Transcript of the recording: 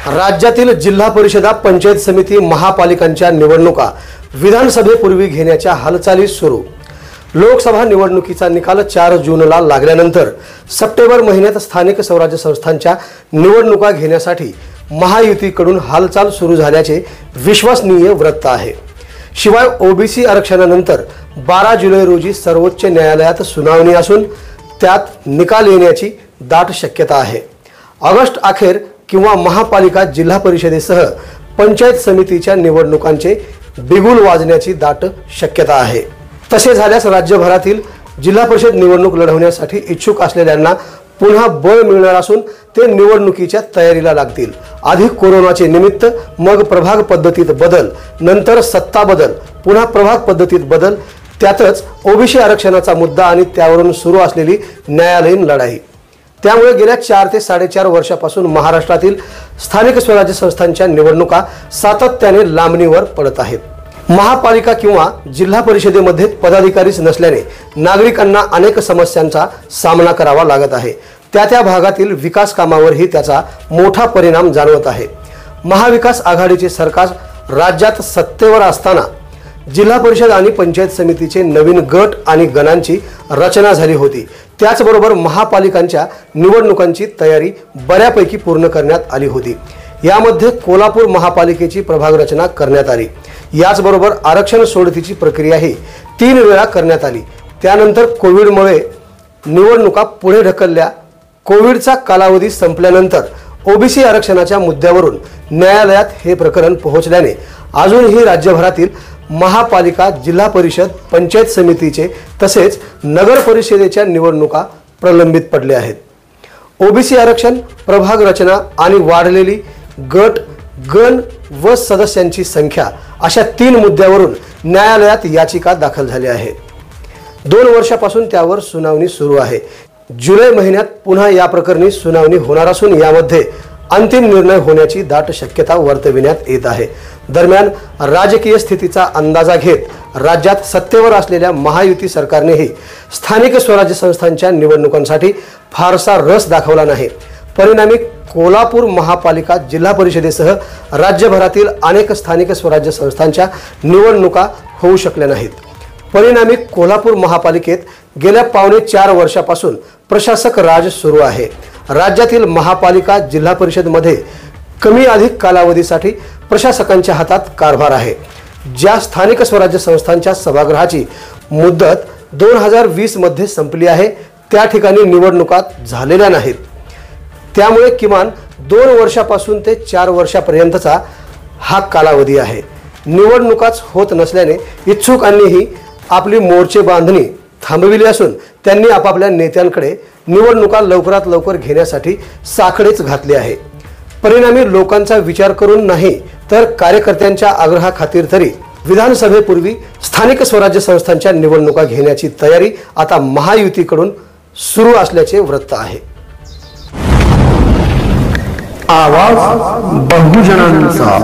राज्यातील जिल्हा परिषदा, पंचायत समिती, महापालिकांच्या निवडणुका विधानसभेपूर्वी घेण्याच्या हालचाली सुरू। लोकसभा निवडणुकीचा निकाल 4 जूनला लागल्यानंतर सप्टेंबर महिन्यात स्थानिक स्वराज्य संस्थांच्या निवडणुका घेण्यासाठी महायुतीकडून हालचाल सुरू झाल्याचे विश्वसनीय वृत्त आहे। शिवाय ओबीसी आरक्षणानंतर 12 जुलै रोजी सर्वोच्च न्यायालयात सुनावणी असून त्यात निकाल येण्याची दाट शक्यता आहे। ऑगस्ट अखेर किंवा महापालिका, जिल्हा परिषदेसह पंचायत समितीच्या निवडणुकांचे बिगुल वाजण्याची दाट शक्यता आहे। तसे झाल्यास राज्यभरातील जिल्हा परिषद निवडणूक लढवण्यासाठी इच्छुक असलेल्यांना पुन्हा बळ मिळणार असून ते निवडणुकीच्या तयारीला लागतील। आधी कोरोनाचे निमित्त, मग प्रभाग पद्धतीत बदल, नंतर सत्ता बदल, पुन्हा प्रभाग पद्धतीत बदल, त्यातच ओबीसी आरक्षणाचा मुद्दा आणि त्यावरून सुरू असलेली न्यायालयीन लढाई। त्यामुळे गेल्या 4 ते 4.5 वर्षापासून महाराष्ट्रातील स्थानिक स्वराज्य संस्थांच्या निवडणुका सातत्याने लांबणीवर पडत आहेत। महापालिका किंवा जिल्हा परिषदेमध्ये पदाधिकारीच नसल्याने नागरिकांना अनेक समस्यांचा सामना करावा लागत आहे। त्या भागातील विकास कामावरही त्याचा मोठा परिणाम जाणवत आहे। महाविकास आघाडीचे सरकार राज्यात सत्तेवर असताना जिल्हा परिषद आणि पंचायत समितीचे नवीन गट आणि गणांची रचना झाली होती। त्याचबरोबर महापालिकांच्या निवडणुकांची तयारी बऱ्यापैकी पूर्ण करण्यात आली होती। यामध्ये कोल्हापूर महापालिकेची प्रभाग रचना करण्यात आली। याचबरोबर आरक्षण सोडतीची प्रक्रियाही 3 वेळा करण्यात आली। त्यानंतर कोविडमुळे निवडणुका पुढे ढकलल्या। कोविडचा कालावधी संपल्यानंतर ओबीसी आरक्षणाच्या मुद्द्यावरून न्यायालयात हे प्रकरण पोहोचल्याने अजूनही राज्यभरातील महापालिका, जिल्हा परिषद, पंचायत समितीचे तसेच नगर परिषदेच्या निवडणुका प्रलंबित पडल्या आहेत। ओबीसी आरक्षण, प्रभाग रचना आणि वाढलेली गट, गण व सदस्यांची संख्या अशा 3 मुद्द्यावरून न्यायालयात याचिका दाखल झाल्या आहेत। 2 वर्षापासून त्यावर सुनावणी सुरू आहे। जुलै महिन्यात पुन्हा या प्रकरणी सुनावणी होणार असून यामध्ये अंतिम निर्णय होण्याची दाट शक्यता वर्तविण्यात येत आहे। दरम्यान राजकीय स्थितीचा अंदाजा घेत राज्यात सत्तेवर असलेल्या महायुती सरकारनेही स्थानिक स्वराज्य संस्थांच्या निवडणुकांसाठी फारसा रस दाखवला नाही। परिणामी कोल्हापूर महापालिका, जिल्हा परिषदेसह राज्यभरातील अनेक स्थानिक स्वराज्य संस्थांच्या निवडणुका होऊ शकल्या नाहीत। परिणामी कोल्हापूर महापालिकेत गेल्या 4.25 वर्षापासून प्रशासक राज सुरू आहे। राज्यातील महापालिका, जिल्हा परिषदमध्ये कमी अधिक कालावधीसाठी प्रशासकांच्या हातात कारभार आहे। ज्या स्थानिक स्वराज्य संस्थांच्या सभागृहाची मुदत 2020 मध्ये संपली आहे त्या ठिकाणी निवडणुका झालेल्या नाहीत। त्यामुळे किमान 2 वर्षापासून ते 4 वर्षापर्यंतचा हा कालावधी आहे। निवडणुकाच होत नसल्याने इच्छुकांनीही आपली मोर्चे बांधणी थांबविली असून त्यांनी आपापल्या नेत्यांकडे निवडणुका लवकरात लवकर घेण्यासाठी साखळीच घातली आहे। परिणामी लोकांचा विचार करून नाही तर कार्यकर्त्यांच्या आग्रहाखातीर तरी विधानसभेपूर्वी स्थानिक स्वराज्य संस्थांच्या निवडणुका घेण्याची तयारी आता महायुतीकडून सुरू असल्याचे वृत्त आहे। आवाज बहुजनांचा।